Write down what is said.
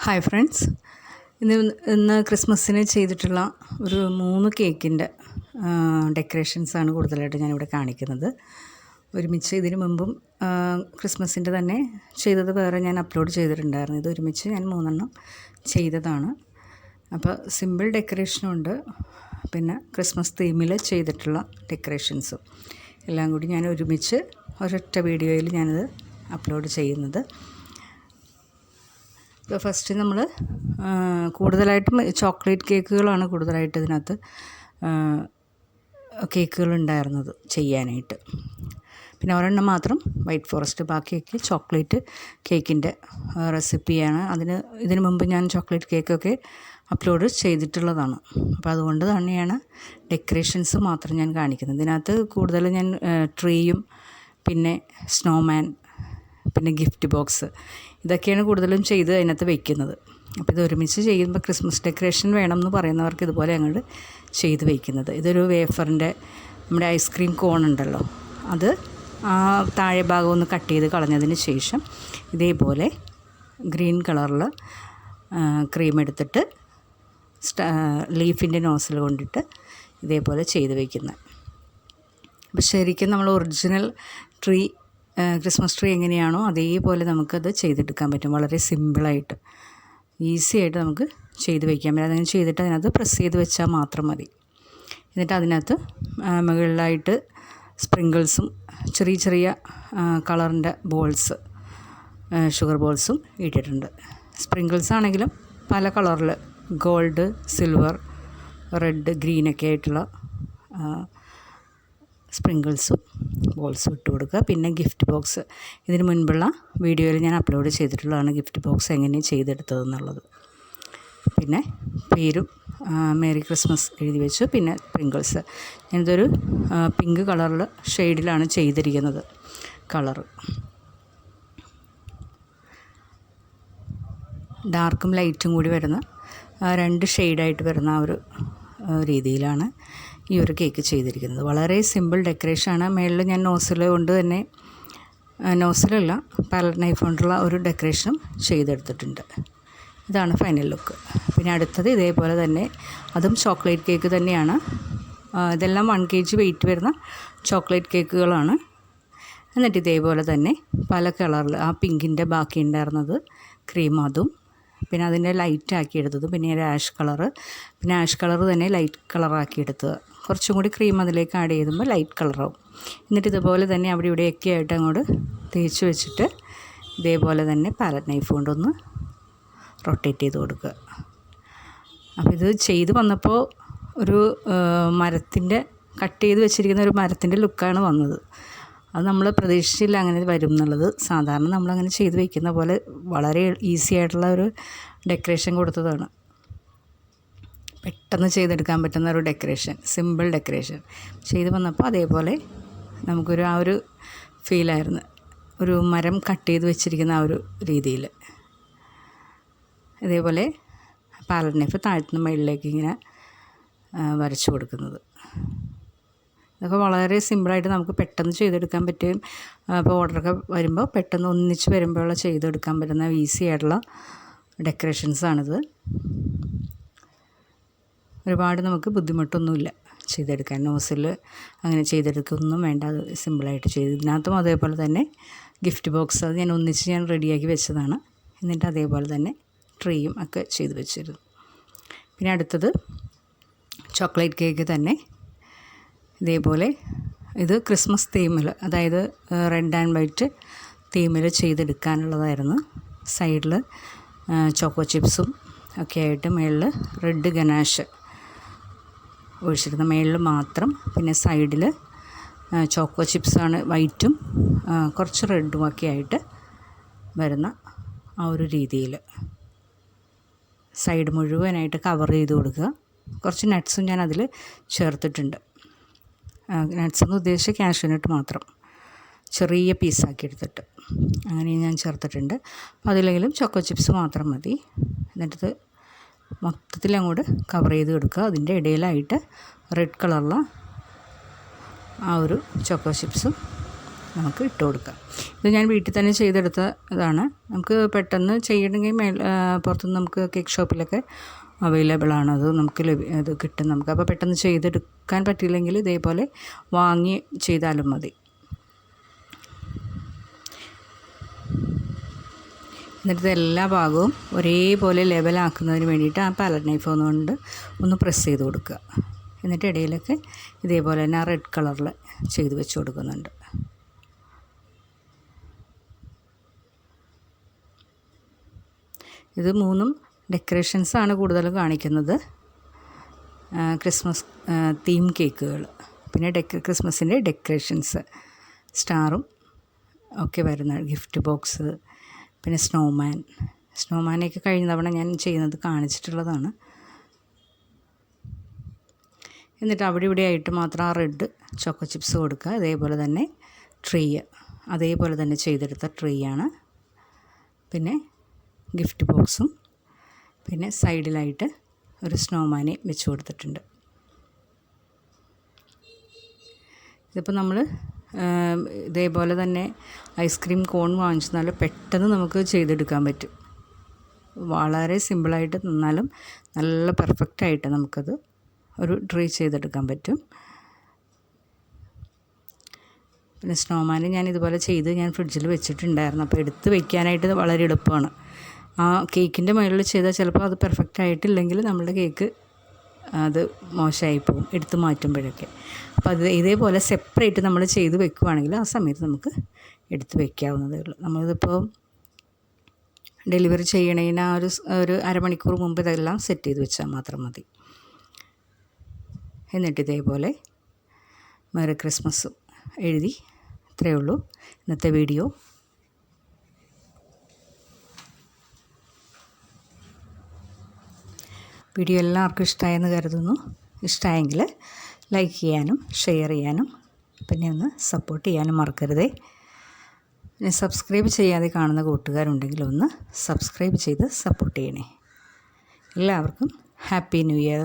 Hi friends, ഇന്ന് ക്രിസ്മസിന് ചെയ്തിട്ടുള്ള ഒരു 3 കേക്കിൻ്റെ ഡെക്കറേഷൻസാണ് കൂടുതലായിട്ട് ഞാനിവിടെ കാണിക്കുന്നത്. ഒരുമിച്ച് ഇതിനു മുമ്പും ക്രിസ്മസിൻ്റെ തന്നെ ചെയ്തത് വേറെ ഞാൻ അപ്ലോഡ് ചെയ്തിട്ടുണ്ടായിരുന്നു. ഇത് ഒരുമിച്ച് ഞാൻ 3 ചെയ്തതാണ്. അപ്പോൾ സിമ്പിൾ ഡെക്കറേഷനുണ്ട്, പിന്നെ ക്രിസ്മസ് തീമിൽ ചെയ്തിട്ടുള്ള ഡെക്കറേഷൻസും എല്ലാം കൂടി ഞാൻ ഒരുമിച്ച് ഒരൊറ്റ വീഡിയോയിൽ ഞാനിത് അപ്ലോഡ് ചെയ്യുന്നത്. ഇപ്പോൾ ഫസ്റ്റ് നമ്മൾ കൂടുതലായിട്ടും ചോക്ലേറ്റ് കേക്കുകളാണ് കൂടുതലായിട്ട് ഇതിനകത്ത് കേക്കുകളുണ്ടായിരുന്നത് ചെയ്യാനായിട്ട്. പിന്നെ ഒരെണ്ണം മാത്രം വൈറ്റ് ഫോറസ്റ്റ്, ബാക്കിയൊക്കെ ചോക്ലേറ്റ് കേക്കിൻ്റെ റെസിപ്പിയാണ്. ഇതിനു മുമ്പ് ഞാൻ ചോക്ലേറ്റ് കേക്കൊക്കെ അപ്ലോഡ് ചെയ്തിട്ടുള്ളതാണ്. അപ്പോൾ അതുകൊണ്ട് തന്നെയാണ് ഡെക്കറേഷൻസ് മാത്രം ഞാൻ കാണിക്കുന്നത്. ഇതിനകത്ത് കൂടുതൽ ഞാൻ ട്രീയും പിന്നെ സ്നോമാൻ പിന്നെ ഗിഫ്റ്റ് ബോക്സ് ഇതൊക്കെയാണ് കൂടുതലും ചെയ്ത് അതിനകത്ത് വയ്ക്കുന്നത്. അപ്പോൾ ഇത് ഒരുമിച്ച് ചെയ്യുമ്പോൾ ക്രിസ്മസ് ഡെക്കറേഷൻ വേണം എന്ന് പറയുന്നവർക്ക് ഇതുപോലെ അങ്ങോട്ട് ചെയ്ത് വയ്ക്കുന്നത്. ഇതൊരു വേഫറിൻ്റെ നമ്മുടെ ഐസ്ക്രീം കോൺ ഉണ്ടല്ലോ, അത് ആ താഴെ ഭാഗം ഒന്ന് കട്ട് ചെയ്ത് കളഞ്ഞതിന് ശേഷം ഇതേപോലെ ഗ്രീൻ കളറിൽ ക്രീം എടുത്തിട്ട് ലീഫിൻ്റെ നോസിൽ കൊണ്ടിട്ട് ഇതേപോലെ ചെയ്ത് വയ്ക്കുന്നത്. അപ്പോൾ ശരിക്കും നമ്മൾ ഒറിജിനൽ ക്രിസ്മസ് ട്രീ എങ്ങനെയാണോ അതേപോലെ നമുക്കത് ചെയ്തെടുക്കാൻ പറ്റും. വളരെ സിമ്പിളായിട്ട് ഈസി ആയിട്ട് നമുക്ക് ചെയ്ത് വയ്ക്കാൻ പറ്റും. അതങ്ങനെ ചെയ്തിട്ട് അതിനകത്ത് പ്രസ് ചെയ്ത് വെച്ചാൽ മാത്രം മതി. എന്നിട്ട് അതിനകത്ത് മുകളിലായിട്ട് സ്പ്രിങ്കിൾസും ചെറിയ ചെറിയ കളറിൻ്റെ ബോൾസ്, ഷുഗർ ബോൾസും ഇട്ടിട്ടുണ്ട്. സ്പ്രിങ്കിൾസ് ആണെങ്കിലും പല കളറിൽ ഗോൾഡ്, സിൽവർ, റെഡ്, ഗ്രീനൊക്കെ ആയിട്ടുള്ള സ്പ്രിങ്കിൾസും ബോൾസും ഇട്ട് കൊടുക്കുക. പിന്നെ ഗിഫ്റ്റ് ബോക്സ് ഇതിന് മുൻപുള്ള വീഡിയോയിൽ ഞാൻ അപ്ലോഡ് ചെയ്തിട്ടുള്ളതാണ്, ഗിഫ്റ്റ് ബോക്സ് എങ്ങനെ ചെയ്തെടുത്തതെന്നുള്ളത്. പിന്നെ പേരും മേരി ക്രിസ്മസ് എഴുതി വെച്ചു. പിന്നെ സ്പ്രിങ്കിൾസ് ഞാനിതൊരു പിങ്ക് കളറിൽ ഷെയ്ഡിലാണ് ചെയ്തിരിക്കുന്നത്. കളറ് ഡാർക്കും ലൈറ്റും കൂടി വരുന്ന 2 ഷെയ്ഡായിട്ട് വരുന്ന ആ ഒരു രീതിയിലാണ് ഈ ഒരു കേക്ക് ചെയ്തിരിക്കുന്നത്. വളരെ സിമ്പിൾ ഡെക്കറേഷനാണ്. മേളിൽ ഞാൻ നോസിലല്ല പാലറ്റ് നൈഫ് കൊണ്ടുള്ള ഒരു ഡെക്കറേഷനും ചെയ്തെടുത്തിട്ടുണ്ട്. ഇതാണ് ഫൈനൽ ലുക്ക്. പിന്നെ അടുത്തത് ഇതേപോലെ തന്നെ, അതും ചോക്ലേറ്റ് കേക്ക് തന്നെയാണ്. ഇതെല്ലാം 1 kg വെയിറ്റ് വരുന്ന ചോക്ലേറ്റ് കേക്കുകളാണ്. എന്നിട്ട് ഇതേപോലെ തന്നെ പല കളറിൽ ആ പിങ്കിൻ്റെ ബാക്കി ഉണ്ടായിരുന്നത് ക്രീം, അതും പിന്നെ അതിൻ്റെ ലൈറ്റാക്കി എടുത്തത്, പിന്നെ ഒരു ആഷ് കളറ്, പിന്നെ ആഷ് കളർ തന്നെ ലൈറ്റ് കളറാക്കി എടുത്തത്, കുറച്ചും കൂടി ക്രീം അതിലേക്ക് ആഡ് ചെയ്യുമ്പോൾ ലൈറ്റ് കളറാവും. എന്നിട്ട് ഇതുപോലെ തന്നെ അവിടെ ഇവിടെയൊക്കെ ആയിട്ട് അങ്ങോട്ട് തേച്ച് വെച്ചിട്ട് ഇതേപോലെ തന്നെ പാലറ്റ് നൈഫ് കൊണ്ടൊന്ന് റൊട്ടേറ്റ് ചെയ്ത് കൊടുക്കുക. അപ്പോൾ ഇത് ചെയ്ത് വന്നപ്പോൾ ഒരു മരത്തിൻ്റെ കട്ട് ചെയ്ത് വെച്ചിരിക്കുന്ന ഒരു മരത്തിൻ്റെ ലുക്കാണ് വന്നത്. അത് നമ്മൾ പ്രതീക്ഷിച്ചില്ല അങ്ങനെ വരും എന്നുള്ളത്. സാധാരണ നമ്മളങ്ങനെ ചെയ്ത് വയ്ക്കുന്ന പോലെ വളരെ ഈസി ആയിട്ടുള്ള ഒരു ഡെക്കറേഷൻ കൊടുത്തതാണ്. പെട്ടെന്ന് ചെയ്തെടുക്കാൻ പറ്റുന്ന ഒരു ഡെക്കറേഷൻ, സിമ്പിൾ ഡെക്കറേഷൻ ചെയ്ത് വന്നപ്പോൾ അതേപോലെ നമുക്കൊരു ആ ഒരു ഫീലായിരുന്നു. ഒരു മരം കട്ട് ചെയ്ത് വെച്ചിരിക്കുന്ന ആ ഒരു രീതിയിൽ ഇതേപോലെ പാലറ്റ് നൈഫ് താഴ്ത്തുന്ന മുകളിലേക്ക് ഇങ്ങനെ വരച്ചു കൊടുക്കുന്നത്. ഇതൊക്കെ വളരെ സിമ്പിളായിട്ട് നമുക്ക് പെട്ടെന്ന് ചെയ്തെടുക്കാൻ പറ്റും. അപ്പോൾ ഓർഡറൊക്കെ വരുമ്പോൾ പെട്ടെന്ന് ഒന്നിച്ച് വരുമ്പോഴുള്ള ചെയ്തെടുക്കാൻ പറ്റുന്ന ഈസി ആയിട്ടുള്ള ഡെക്കറേഷൻസാണിത്. ഒരുപാട് നമുക്ക് ബുദ്ധിമുട്ടൊന്നുമില്ല ചെയ്തെടുക്കാൻ. നോസിൽ അങ്ങനെ ചെയ്തെടുക്കൊന്നും വേണ്ട, അത് സിമ്പിളായിട്ട് ചെയ്ത്. ഇതിനകത്തും അതേപോലെ തന്നെ ഗിഫ്റ്റ് ബോക്സ് അത് ഞാൻ ഒന്നിച്ച് റെഡിയാക്കി വെച്ചതാണ്. എന്നിട്ട് അതേപോലെ തന്നെ ട്രീയും ഒക്കെ ചെയ്ത് വെച്ചിരുന്നു. പിന്നെ അടുത്തത് ചോക്ലേറ്റ് കേക്ക് തന്നെ ഇതേപോലെ, ഇത് ക്രിസ്മസ് തീമിൽ, അതായത് റെഡ് ആൻഡ് വൈറ്റ് തീമിൽ ചെയ്തെടുക്കാനുള്ളതായിരുന്നു. സൈഡിൽ ചോക്കോ ചിപ്സും ഒക്കെ ആയിട്ട് മേളിൽ റെഡ് ഗനാഷ് ഒഴിച്ചിരുന്ന, മേളിൽ മാത്രം. പിന്നെ സൈഡിൽ ചോക്കോ ചിപ്സാണ് വൈറ്റും കുറച്ച് റെഡും ഒക്കെ ആയിട്ട് വരുന്ന ആ ഒരു രീതിയിൽ സൈഡ് മുഴുവനായിട്ട് കവർ ചെയ്ത് കൊടുക്കുക. കുറച്ച് നട്ട്സും ഞാൻ അതിൽ ചേർത്തിട്ടുണ്ട്. നട്ട്സ് എന്ന് ഉദ്ദേശിച്ച കാഷ്യൂനട്ട് മാത്രം ചെറിയ പീസാക്കി എടുത്തിട്ട് അങ്ങനെ ഞാൻ ചേർത്തിട്ടുണ്ട്. അപ്പോൾ അതിലെങ്കിലും ചോക്കോ ചിപ്സ് മാത്രം മതി. എന്നിട്ട് മൊത്തത്തിൽ അങ്ങോട്ട് കവർ ചെയ്ത് കൊടുക്കുക. അതിൻ്റെ ഇടയിലായിട്ട് റെഡ് കളറുള്ള ആ ഒരു ചോക്കോ ചിപ്സും നമുക്ക് ഇട്ട് കൊടുക്കാം. ഇത് ഞാൻ വീട്ടിൽ തന്നെ ചെയ്തെടുത്ത ഇതാണ്. നമുക്ക് പെട്ടെന്ന് ചെയ്യണമെങ്കിൽ പുറത്തുനിന്ന് നമുക്ക് കേക്ക് ഷോപ്പിലൊക്കെ അവൈലബിൾ ആണ്. അത് നമുക്ക് അത് കിട്ടും നമുക്ക്. അപ്പോൾ പെട്ടെന്ന് ചെയ്തെടുക്കാൻ പറ്റിയില്ലെങ്കിൽ ഇതേപോലെ വാങ്ങി ചെയ്താലും മതി. എന്നിട്ട് എല്ലാ ഭാഗവും ഒരേപോലെ ലെവലാക്കുന്നതിന് വേണ്ടിയിട്ട് ആ പാലറ്റ് നൈഫ് കൊണ്ട് ഒന്ന് പ്രസ് ചെയ്ത് കൊടുക്കുക. എന്നിട്ട് ഇടയിലൊക്കെ ഇതേപോലെ തന്നെ ആ റെഡ് കളറിൽ ചെയ്ത് വെച്ച് കൊടുക്കുന്നുണ്ട്. ഇത് 3 ഡെക്കറേഷൻസാണ് കൂടുതൽ കാണിക്കുന്നത്. ക്രിസ്മസ് തീം കേക്കുകൾ, പിന്നെ ക്രിസ്മസിൻ്റെ ഡെക്കറേഷൻസ്, സ്റ്റാറും ഒക്കെ വരുന്ന ഗിഫ്റ്റ് ബോക്സ്, പിന്നെ സ്നോമാനെയൊക്കെ കഴിഞ്ഞ തവണ ഞാൻ ചെയ്യുന്നത് കാണിച്ചിട്ടുള്ളതാണ്. എന്നിട്ട് അവിടെ ഇവിടെ ആയിട്ട് മാത്രം ആ റെഡ് ചോക്കോ ചിപ്സ് കൊടുക്കുക. അതേപോലെ തന്നെ അതേപോലെ തന്നെ ചെയ്തെടുത്ത ആണ്. പിന്നെ ഗിഫ്റ്റ് ബോക്സും പിന്നെ സൈഡിലായിട്ട് ഒരു സ്നോമാനെ വെച്ച് കൊടുത്തിട്ടുണ്ട്. ഇതിപ്പോൾ നമ്മൾ ഇതേപോലെ തന്നെ ഐസ്ക്രീം കോൺ വാങ്ങിച്ചാൽ പെട്ടെന്ന് നമുക്ക് ചെയ്തെടുക്കാൻ പറ്റും. വളരെ സിമ്പിളായിട്ട് നിന്നാലും നല്ല പെർഫെക്റ്റായിട്ട് നമുക്കത് ഒരു ട്രൈ ചെയ്തെടുക്കാൻ പറ്റും. പിന്നെ സ്നോമാൻ ഞാൻ ഇതുപോലെ ചെയ്ത് ഞാൻ ഫ്രിഡ്ജിൽ വെച്ചിട്ടുണ്ടായിരുന്നു. അപ്പോൾ എടുത്ത് വയ്ക്കാനായിട്ട് വളരെ എളുപ്പമാണ്. ആ കേക്കിൻ്റെ മുകളിൽ ചെയ്താൽ ചിലപ്പോൾ അത് പെർഫെക്റ്റ് ആയിട്ടില്ലെങ്കിൽ നമ്മളുടെ കേക്ക് അത് മോശമായി പോകും എടുത്ത് മാറ്റുമ്പോഴൊക്കെ. അപ്പോൾ ഇതേപോലെ സെപ്പറേറ്റ് നമ്മൾ ചെയ്ത് വെക്കുകയാണെങ്കിൽ ആ സമയത്ത് നമുക്ക് എടുത്ത് വയ്ക്കാവുന്നതേ ഉള്ളൂ. നമ്മളിതിപ്പോൾ ഡെലിവറി ചെയ്യണതിന് ഒരു അരമണിക്കൂർ മുമ്പ് ഇതെല്ലാം സെറ്റ് ചെയ്ത് വെച്ചാൽ മാത്രം മതി. എന്നിട്ട് ഇതേപോലെ മെറി ക്രിസ്മസും എഴുതി. ഇത്രയേ ഉള്ളൂ ഇന്നത്തെ വീഡിയോ. എല്ലാവർക്കും ഇഷ്ടമായെന്ന് കരുതുന്നു. ഇഷ്ടമായെങ്കിൽ ലൈക്ക് ചെയ്യാനും ഷെയർ ചെയ്യാനും പിന്നെ ഒന്ന് സപ്പോർട്ട് ചെയ്യാനും മറക്കരുതേ. പിന്നെ സബ്സ്ക്രൈബ് ചെയ്യാതെ കാണുന്ന കൂട്ടുകാരുണ്ടെങ്കിൽ ഒന്ന് സബ്സ്ക്രൈബ് ചെയ്ത് സപ്പോർട്ട് ചെയ്യണേ. എല്ലാവർക്കും ഹാപ്പി ന്യൂ ഇയർ.